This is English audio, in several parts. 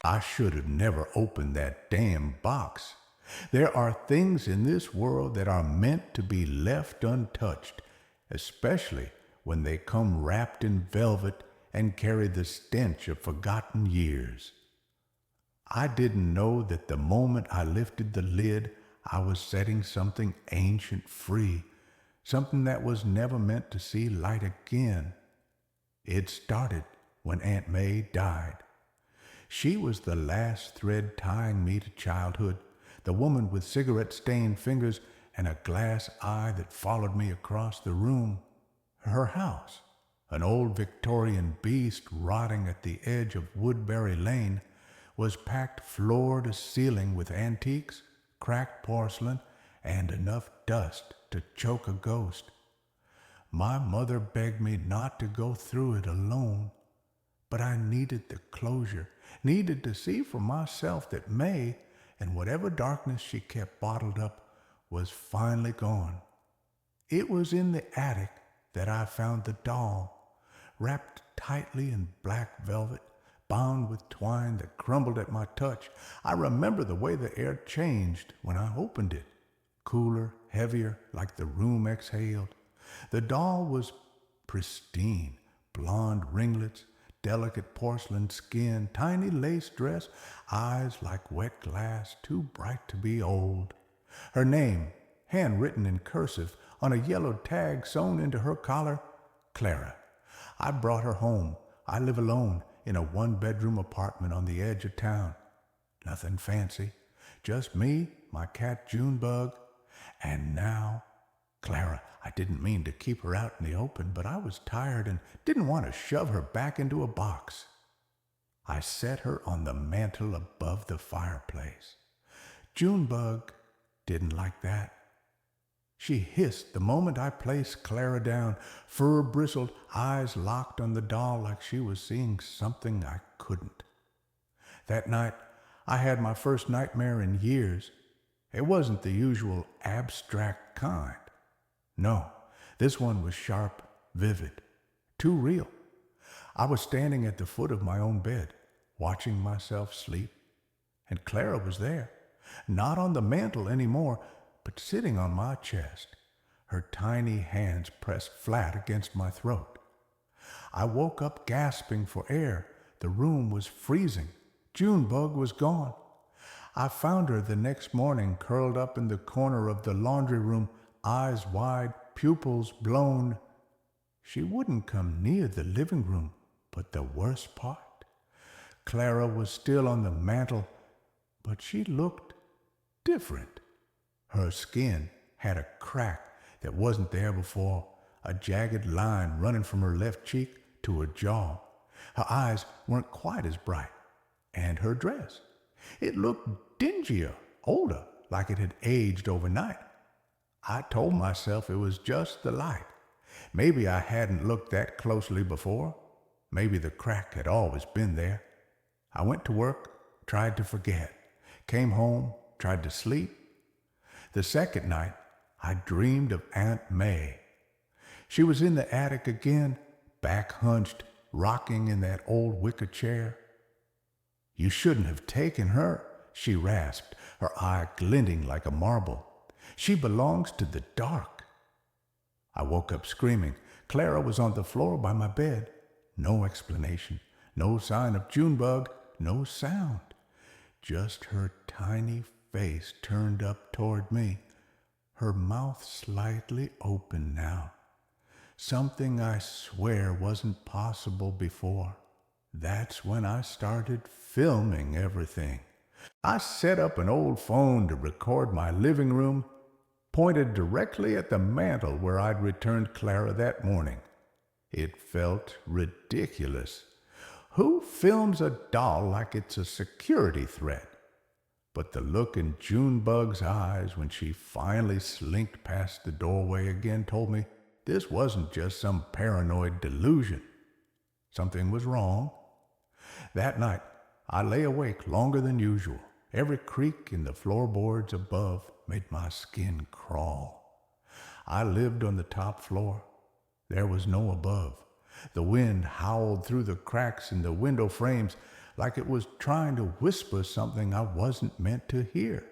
I should have never opened that damn box. There are things in this world that are meant to be left untouched, especially when they come wrapped in velvet and carry the stench of forgotten years. I didn't know that the moment I lifted the lid, I was setting something ancient free, something that was never meant to see light again. It started when Aunt May died. She was the last thread tying me to childhood, the woman with cigarette-stained fingers and a glass eye that followed me across the room. Her house, an old Victorian beast rotting at the edge of Woodbury Lane, was packed floor to ceiling with antiques, cracked porcelain, and enough dust to choke a ghost. My mother begged me not to go through it alone, but I needed the closure, needed to see for myself that May, and whatever darkness she kept bottled up, was finally gone. It was in the attic that I found the doll, wrapped tightly in black velvet, bound with twine that crumbled at my touch. I remember the way the air changed when I opened it, cooler, heavier, like the room exhaled. The doll was pristine, blonde ringlets, delicate porcelain skin, tiny lace dress, eyes like wet glass, too bright to be old. Her name, handwritten in cursive on a yellow tag sewn into her collar, Clara. I brought her home. I live alone in a one-bedroom apartment on the edge of town. Nothing fancy, just me, my cat Junebug, and now Clara. I didn't mean to keep her out in the open, but I was tired and didn't want to shove her back into a box. I set her on the mantel above the fireplace. Junebug didn't like that. She hissed the moment I placed Clara down, fur bristled, eyes locked on the doll like she was seeing something I couldn't. That night, I had my first nightmare in years. It wasn't the usual abstract kind. No, this one was sharp, vivid, too real. I was standing at the foot of my own bed, watching myself sleep, and Clara was there, not on the mantel anymore, but sitting on my chest, her tiny hands pressed flat against my throat. I woke up gasping for air. The room was freezing. Junebug was gone. I found her the next morning curled up in the corner of the laundry room, eyes wide, pupils blown. She wouldn't come near the living room, but the worst part, Clara was still on the mantel, but she looked different. Her skin had a crack that wasn't there before, a jagged line running from her left cheek to her jaw. Her eyes weren't quite as bright, and her dress, it looked dingier, older, like it had aged overnight. I told myself it was just the light. Maybe I hadn't looked that closely before. Maybe the crack had always been there. I went to work, tried to forget, came home, tried to sleep. The second night, I dreamed of Aunt May. She was in the attic again, back hunched, rocking in that old wicker chair. "You shouldn't have taken her," she rasped, her eye glinting like a marble. "She belongs to the dark." I woke up screaming. Clara was on the floor by my bed. No explanation, no sign of Junebug, no sound. Just her tiny face turned up toward me, her mouth slightly open now. Something I swear wasn't possible before. That's when I started filming everything. I set up an old phone to record my living room, pointed directly at the mantel where I'd returned Clara that morning. It felt ridiculous. Who films a doll like it's a security threat? But the look in Junebug's eyes when she finally slinked past the doorway again told me this wasn't just some paranoid delusion. Something was wrong. That night, I lay awake longer than usual. Every creak in the floorboards above made my skin crawl. I lived on the top floor. There was no above. The wind howled through the cracks in the window frames. like it was trying to whisper something I wasn't meant to hear.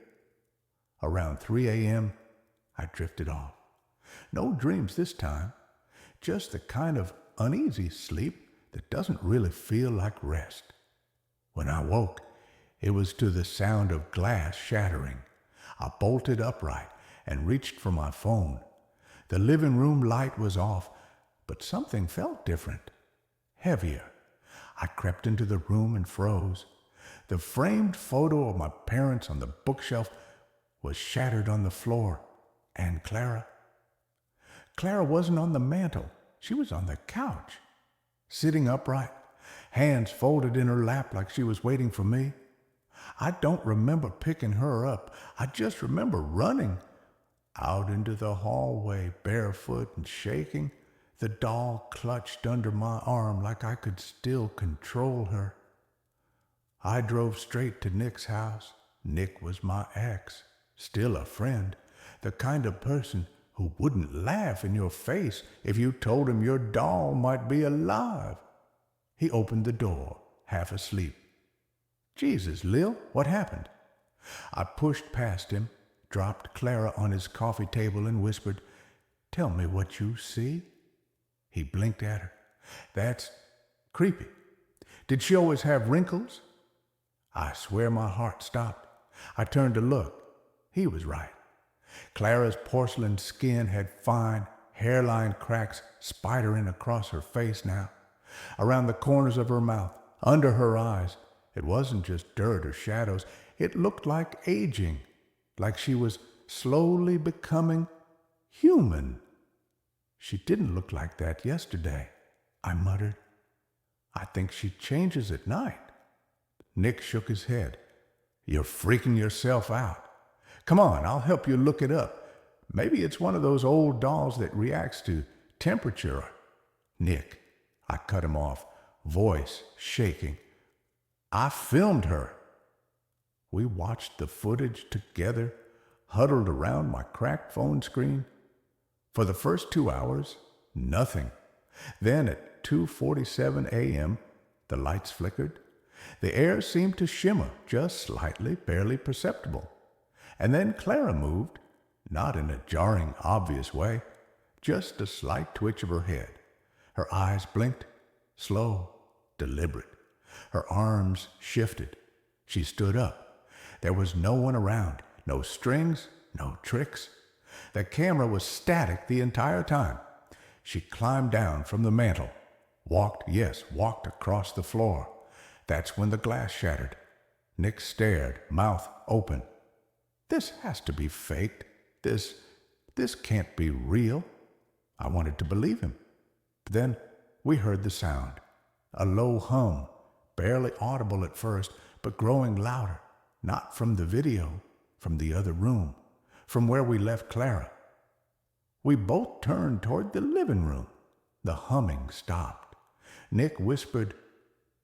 Around 3 a.m., I drifted off. No dreams this time, just the kind of uneasy sleep that doesn't really feel like rest. When I woke, it was to the sound of glass shattering. I bolted upright and reached for my phone. The living room light was off, but something felt different, heavier. I crept into the room and froze. The framed photo of my parents on the bookshelf was shattered on the floor. And Clara? Clara wasn't on the mantel. She was on the couch, sitting upright, hands folded in her lap like she was waiting for me. I don't remember picking her up. I just remember running out into the hallway, barefoot and shaking, the doll clutched under my arm like I could still control her. I drove straight to Nick's house. Nick was my ex, still a friend, the kind of person who wouldn't laugh in your face if you told him your doll might be alive. He opened the door, half asleep. Jesus, Lil, what happened? I pushed past him, dropped Clara on his coffee table and whispered, "Tell me what you see." He blinked at her. "That's creepy. Did she always have wrinkles?" I swear my heart stopped. I turned to look. He was right. Clara's porcelain skin had fine, hairline cracks spidering across her face now, around the corners of her mouth, under her eyes. It wasn't just dirt or shadows. It looked like aging, like she was slowly becoming human. She didn't look like that yesterday, I muttered. I think she changes at night. Nick shook his head. You're freaking yourself out. Come on, I'll help you look it up. Maybe it's one of those old dolls that reacts to temperature. Nick, I cut him off, voice shaking. I filmed her. We watched the footage together, huddled around my cracked phone screen. For the first 2 hours, nothing. Then at 2:47 a.m., the lights flickered. The air seemed to shimmer just slightly, barely perceptible. And then Clara moved, not in a jarring, obvious way, just a slight twitch of her head. Her eyes blinked, slow, deliberate. Her arms shifted. She stood up. There was no one around, no strings, no tricks. The camera was static the entire time. She climbed down from the mantel, walked across the floor. That's when the glass shattered. Nick stared, mouth open. This has to be faked. This can't be real. I wanted to believe him. But then we heard the sound, a low hum, barely audible at first, but growing louder, not from the video, from the other room, from where we left Clara. We both turned toward the living room. The humming stopped. Nick whispered,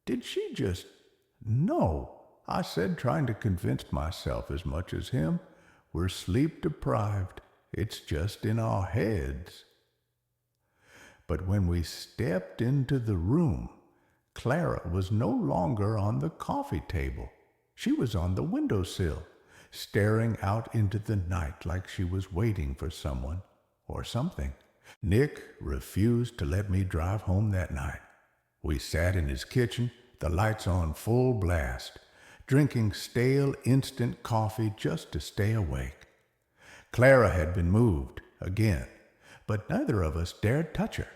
"Did she just—" "No," I said, trying to convince myself as much as him. We're sleep deprived. It's just in our heads. But when we stepped into the room, Clara was no longer on the coffee table. She was on the windowsill, staring out into the night like she was waiting for someone or something. Nick refused to let me drive home that night. We sat in his kitchen, the lights on full blast, drinking stale instant coffee just to stay awake. Clara had been moved again, but neither of us dared touch her.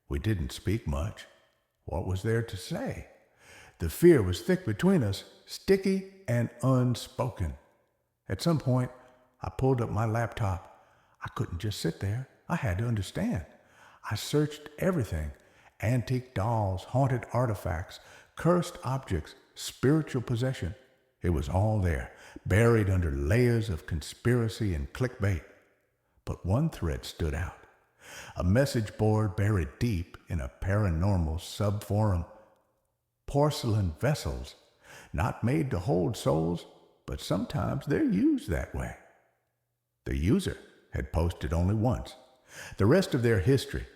We didn't speak much. What was there to say? The fear was thick between us, sticky and unspoken. At some point, I pulled up my laptop. I couldn't just sit there. I had to understand. I searched everything: antique dolls, haunted artifacts, cursed objects, spiritual possession. It was all there, buried under layers of conspiracy and clickbait. But one thread stood out. A message board buried deep in a paranormal subforum. Porcelain vessels, not made to hold souls, but sometimes they're used that way. The user had posted only once. The rest of their history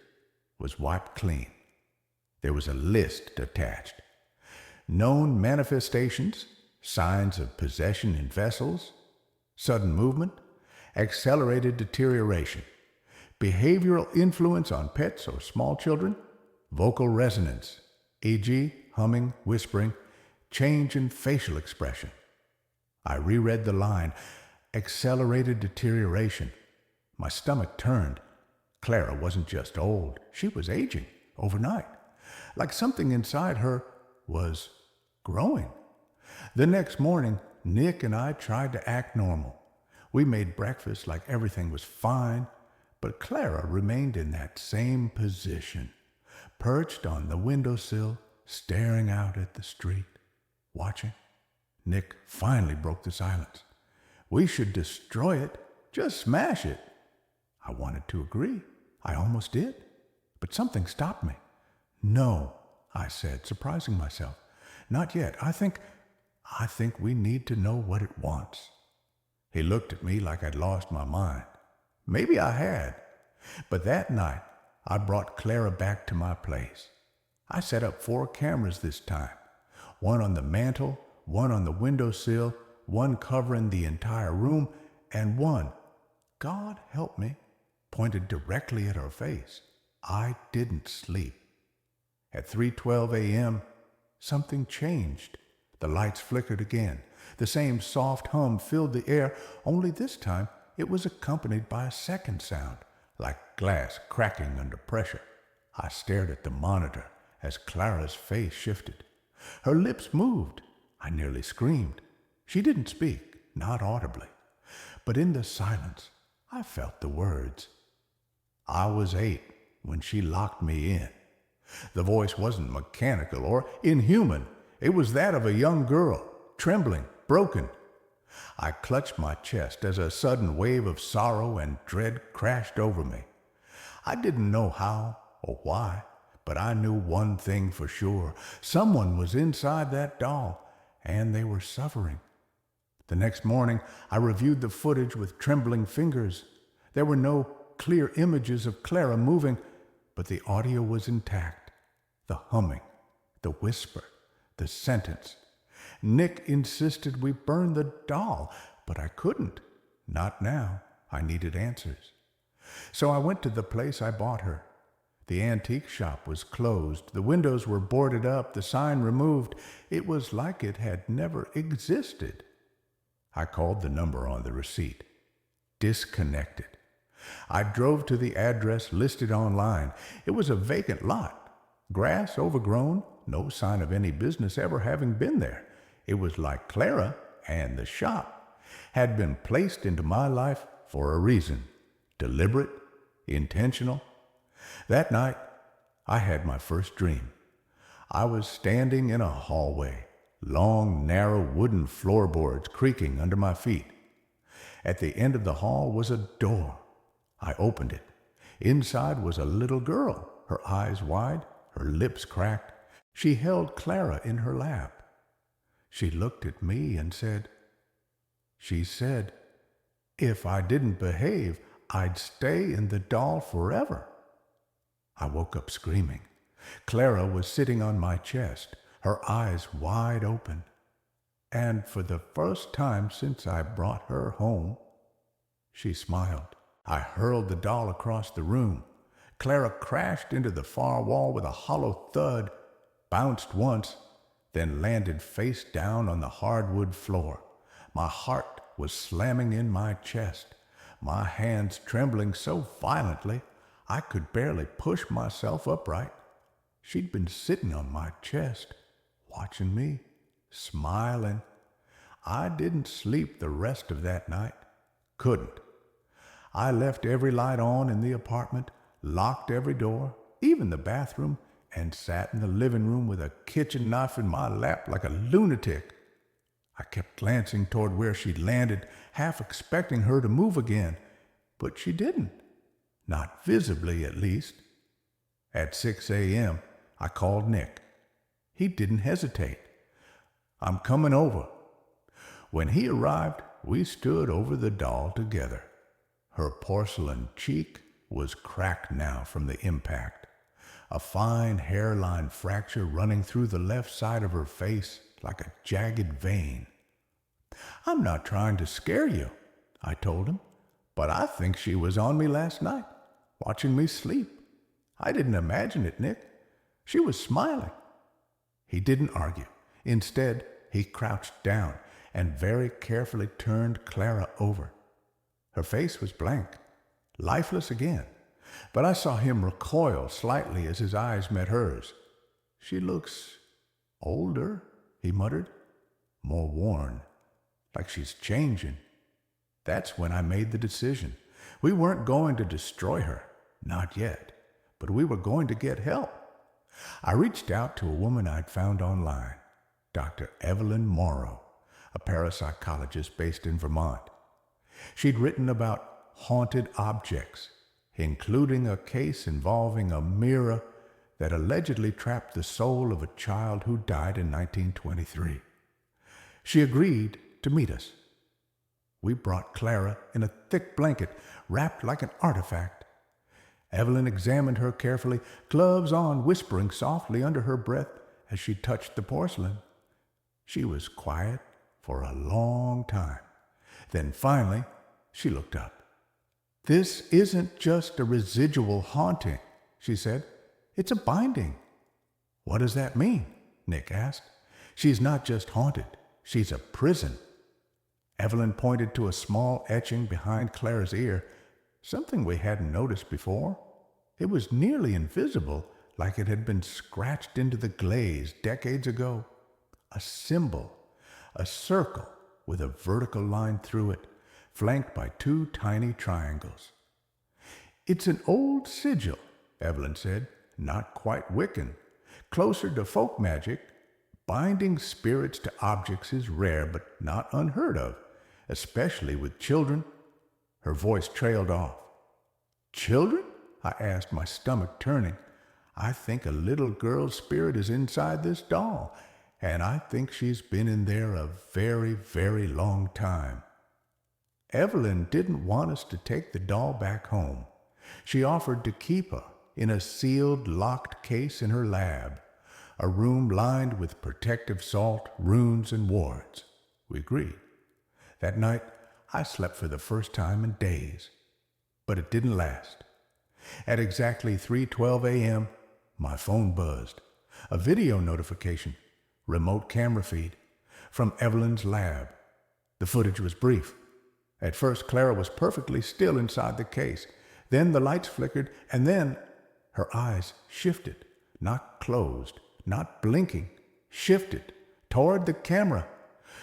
was wiped clean. There was a list attached. known manifestations, signs of possession in vessels, sudden movement, accelerated deterioration, behavioral influence on pets or small children, vocal resonance, e.g., humming, whispering, change in facial expression. I reread the line, accelerated deterioration. My stomach turned. Clara wasn't just old, she was aging overnight, like something inside her was growing. The next morning, Nick and I tried to act normal. We made breakfast like everything was fine, but Clara remained in that same position, perched on the windowsill, staring out at the street, watching. Nick finally broke the silence. We should destroy it, just smash it. I wanted to agree. I almost did, but something stopped me. No, I said, surprising myself. Not yet. I think we need to know what it wants. He looked at me like I'd lost my mind. Maybe I had. But that night, I brought Clara back to my place. I set up 4 cameras this time. One on the mantel, one on the windowsill, one covering the entire room, and one, God help me, pointed directly at her face. I didn't sleep. At 3:12 a.m., something changed. The lights flickered again. The same soft hum filled the air, only this time it was accompanied by a second sound, like glass cracking under pressure. I stared at the monitor as Clara's face shifted. Her lips moved. I nearly screamed. She didn't speak, not audibly. But in the silence, I felt the words. I was 8 when she locked me in. The voice wasn't mechanical or inhuman. It was that of a young girl, trembling, broken. I clutched my chest as a sudden wave of sorrow and dread crashed over me. I didn't know how or why, but I knew one thing for sure. Someone was inside that doll, and they were suffering. The next morning, I reviewed the footage with trembling fingers. There were no clear images of Clara moving, but the audio was intact. The humming, the whisper, the sentence. Nick insisted we burn the doll, but I couldn't. Not now. I needed answers. So I went to the place I bought her. The antique shop was closed. The windows were boarded up, the sign removed. It was like it had never existed. I called the number on the receipt. Disconnected. I drove to the address listed online. It was a vacant lot. Grass overgrown, no sign of any business ever having been there. It was like Clara and the shop had been placed into my life for a reason. Deliberate, intentional. That night, I had my first dream. I was standing in a hallway, long, narrow wooden floorboards creaking under my feet. At the end of the hall was a door. I opened it. Inside was a little girl, her eyes wide, her lips cracked. She held Clara in her lap. She looked at me and said, if I didn't behave, I'd stay in the doll forever. I woke up screaming. Clara was sitting on my chest, her eyes wide open. And for the first time since I brought her home, she smiled. I hurled the doll across the room. Clara crashed into the far wall with a hollow thud, bounced once, then landed face down on the hardwood floor. My heart was slamming in my chest, my hands trembling so violently I could barely push myself upright. She'd been sitting on my chest, watching me, smiling. I didn't sleep the rest of that night. Couldn't. I left every light on in the apartment, locked every door, even the bathroom, and sat in the living room with a kitchen knife in my lap like a lunatic. I kept glancing toward where she'd landed, half expecting her to move again, but she didn't. Not visibly, at least. At 6 a.m., I called Nick. He didn't hesitate. I'm coming over. When he arrived, we stood over the doll together. Her porcelain cheek was cracked now from the impact. a fine hairline fracture running through the left side of her face like a jagged vein. "I'm not trying to scare you," I told him, "but I think she was on me last night, watching me sleep. I didn't imagine it, Nick. She was smiling." He didn't argue. Instead, he crouched down and very carefully turned Clara over. Her face was blank, lifeless again, but I saw him recoil slightly as his eyes met hers. "She looks older," he muttered, "more worn, like she's changing." That's when I made the decision. We weren't going to destroy her, not yet, but we were going to get help. I reached out to a woman I'd found online, Dr. Evelyn Morrow, a parapsychologist based in Vermont. She'd written about haunted objects, including a case involving a mirror that allegedly trapped the soul of a child who died in 1923. She agreed to meet us. We brought Clara in a thick blanket, wrapped like an artifact. Evelyn examined her carefully, gloves on, whispering softly under her breath as she touched the porcelain. She was quiet for a long time. Then finally, she looked up. "This isn't just a residual haunting," she said. "It's a binding." "What does that mean?" Nick asked. "She's not just haunted. She's a prison." Evelyn pointed to a small etching behind Clara's ear, something we hadn't noticed before. It was nearly invisible, like it had been scratched into the glaze decades ago. A symbol, a circle with a vertical line through it, flanked by two tiny triangles. "It's an old sigil," Evelyn said, "not quite Wiccan. Closer to folk magic. Binding spirits to objects is rare, but not unheard of, especially with children." Her voice trailed off. "Children?" I asked, my stomach turning. "I think a little girl's spirit is inside this doll, and I think she's been in there a very, very long time." Evelyn didn't want us to take the doll back home. She offered to keep her in a sealed, locked case in her lab, a room lined with protective salt, runes, and wards. We agreed. That night, I slept for the first time in days. But it didn't last. At exactly 3:12 a.m., my phone buzzed. A video notification, remote camera feed, from Evelyn's lab. The footage was brief. At first, Clara was perfectly still inside the case. Then the lights flickered, and then her eyes shifted, not closed, not blinking, shifted toward the camera.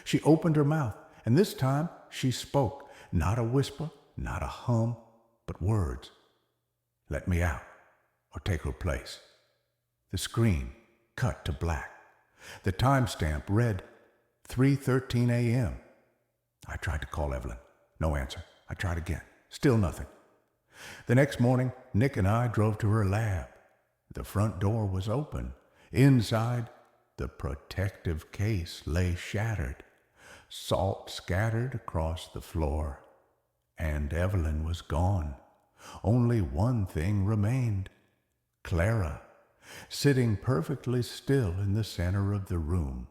She opened her mouth, and this time she spoke, not a whisper, not a hum, but words. "Let me out, or take her place." The screen cut to black. The timestamp read 3:13 a.m. I tried to call Evelyn. No answer. I tried again. Still nothing. The next morning, Nick and I drove to her lab. The front door was open. Inside, the protective case lay shattered, salt scattered across the floor. And Evelyn was gone. Only one thing remained. Clara, sitting perfectly still in the center of the room,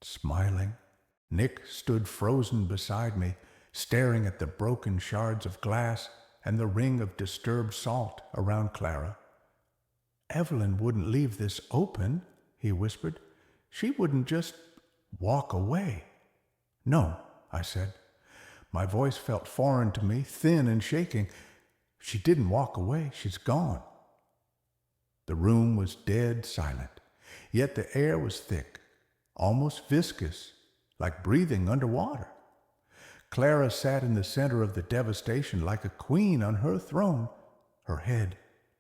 smiling. Nick stood frozen beside me, staring at the broken shards of glass and the ring of disturbed salt around Clara. "Evelyn wouldn't leave this open," he whispered. "She wouldn't just walk away." "No," I said. My voice felt foreign to me, thin and shaking. "She didn't walk away. She's gone." The room was dead silent, yet the air was thick, almost viscous, like breathing underwater. Clara sat in the center of the devastation like a queen on her throne, her head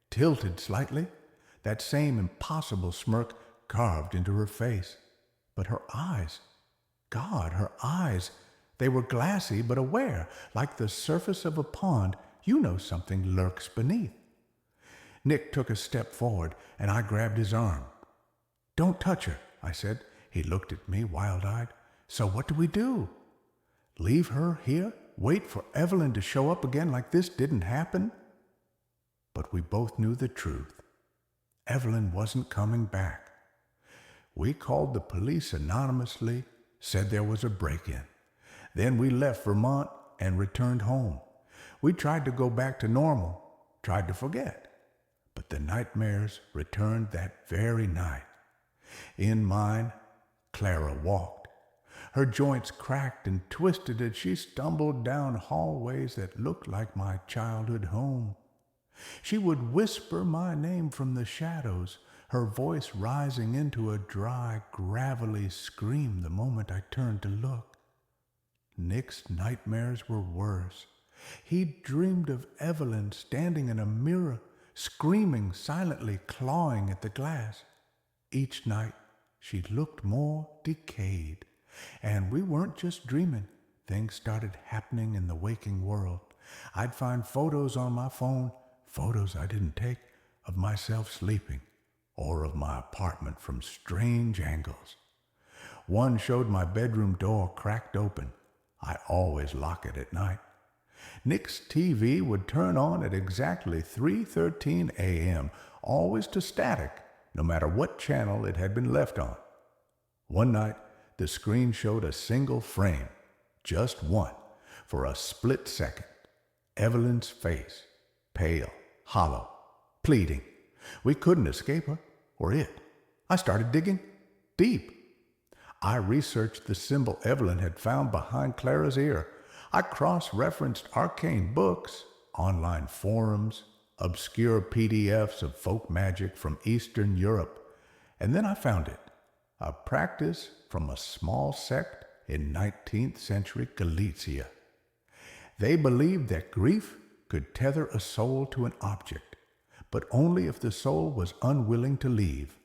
tilted slightly, that same impossible smirk carved into her face. But her eyes, God, her eyes, they were glassy but aware, like the surface of a pond. You know something lurks beneath. Nick took a step forward, and I grabbed his arm. "Don't touch her," I said. He looked at me, wild-eyed. "So what do we do? Leave her here? Wait for Evelyn to show up again like this didn't happen?" But we both knew the truth. Evelyn wasn't coming back. We called the police anonymously, said there was a break-in. Then we left Vermont and returned home. We tried to go back to normal, tried to forget. But the nightmares returned that very night. In mine, Clara walked. Her joints cracked and twisted as she stumbled down hallways that looked like my childhood home. She would whisper my name from the shadows, her voice rising into a dry, gravelly scream the moment I turned to look. Nick's nightmares were worse. He dreamed of Evelyn standing in a mirror, screaming silently, clawing at the glass. Each night, she looked more decayed. And we weren't just dreaming. Things started happening in the waking world. I'd find photos on my phone, photos I didn't take, of myself sleeping, or of my apartment from strange angles. One showed my bedroom door cracked open. I always lock it at night. Nick's TV would turn on at exactly 3:13 a.m., always to static, no matter what channel it had been left on. One night, the screen showed a single frame, just one, for a split second. Evelyn's face, pale, hollow, pleading. We couldn't escape her, or it. I started digging deep. I researched the symbol Evelyn had found behind Clara's ear. I cross-referenced arcane books, online forums, obscure PDFs of folk magic from Eastern Europe, and then I found it, a practice from a small sect in 19th century Galicia. They believed that grief could tether a soul to an object, but only if the soul was unwilling to leave.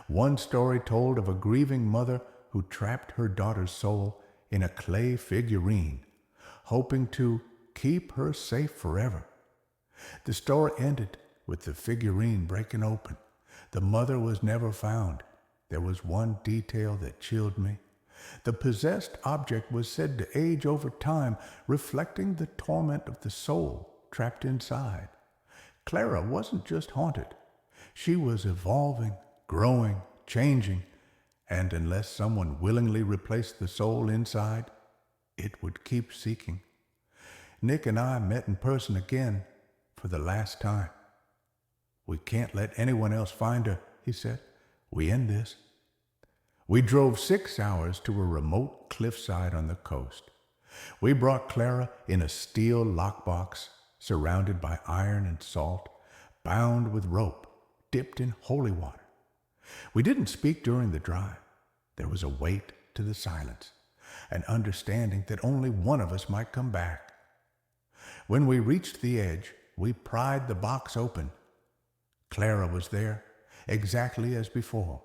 One story told of a grieving mother who trapped her daughter's soul in a clay figurine, hoping to keep her safe forever. The story ended with the figurine breaking open. The mother was never found. There was one detail that chilled me. The possessed object was said to age over time, reflecting the torment of the soul trapped inside. Clara wasn't just haunted. She was evolving, growing, changing, and unless someone willingly replaced the soul inside, it would keep seeking. Nick and I met in person again for the last time. "We can't let anyone else find her," he said. "We end this." We drove 6 hours to a remote cliffside on the coast. We brought Clara in a steel lockbox surrounded by iron and salt, bound with rope, dipped in holy water. We didn't speak during the drive. There was a weight to the silence, an understanding that only one of us might come back. When we reached the edge, we pried the box open. Clara was there, exactly as before,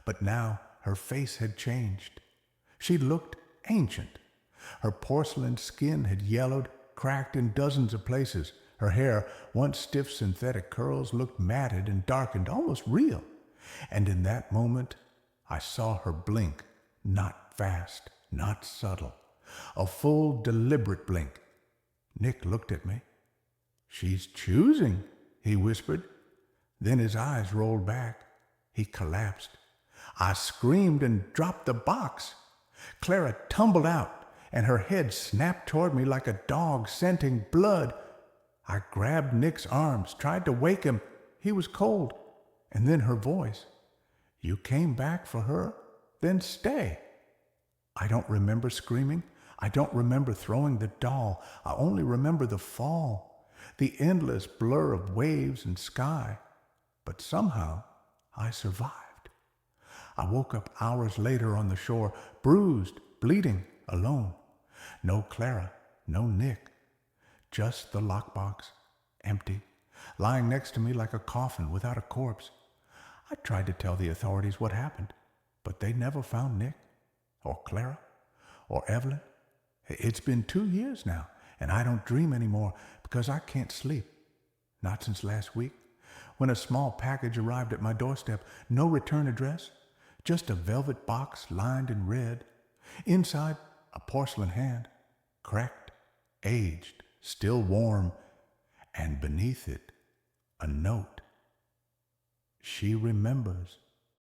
but now her face had changed. She looked ancient. Her porcelain skin had yellowed, cracked in dozens of places. Her hair, once stiff synthetic curls, looked matted and darkened, almost real. And in that moment, I saw her blink, not fast, not subtle, a full, deliberate blink. Nick looked at me. "She's choosing," he whispered. Then his eyes rolled back. He collapsed. I screamed and dropped the box. Clara tumbled out, and her head snapped toward me like a dog scenting blood. I grabbed Nick's arms, tried to wake him. He was cold. And then her voice. "You came back for her? Then stay." I don't remember screaming. I don't remember throwing the doll. I only remember the fall, the endless blur of waves and sky. But somehow I survived. I woke up hours later on the shore, bruised, bleeding, alone. No Clara, no Nick. Just the lockbox, empty, lying next to me like a coffin without a corpse. I tried to tell the authorities what happened, but they never found Nick, or Clara, or Evelyn. It's been 2 years now, and I don't dream anymore because I can't sleep. Not since last week, when a small package arrived at my doorstep. No return address, just a velvet box lined in red. Inside, a porcelain hand, cracked, aged, still warm, and beneath it, a note. She remembers.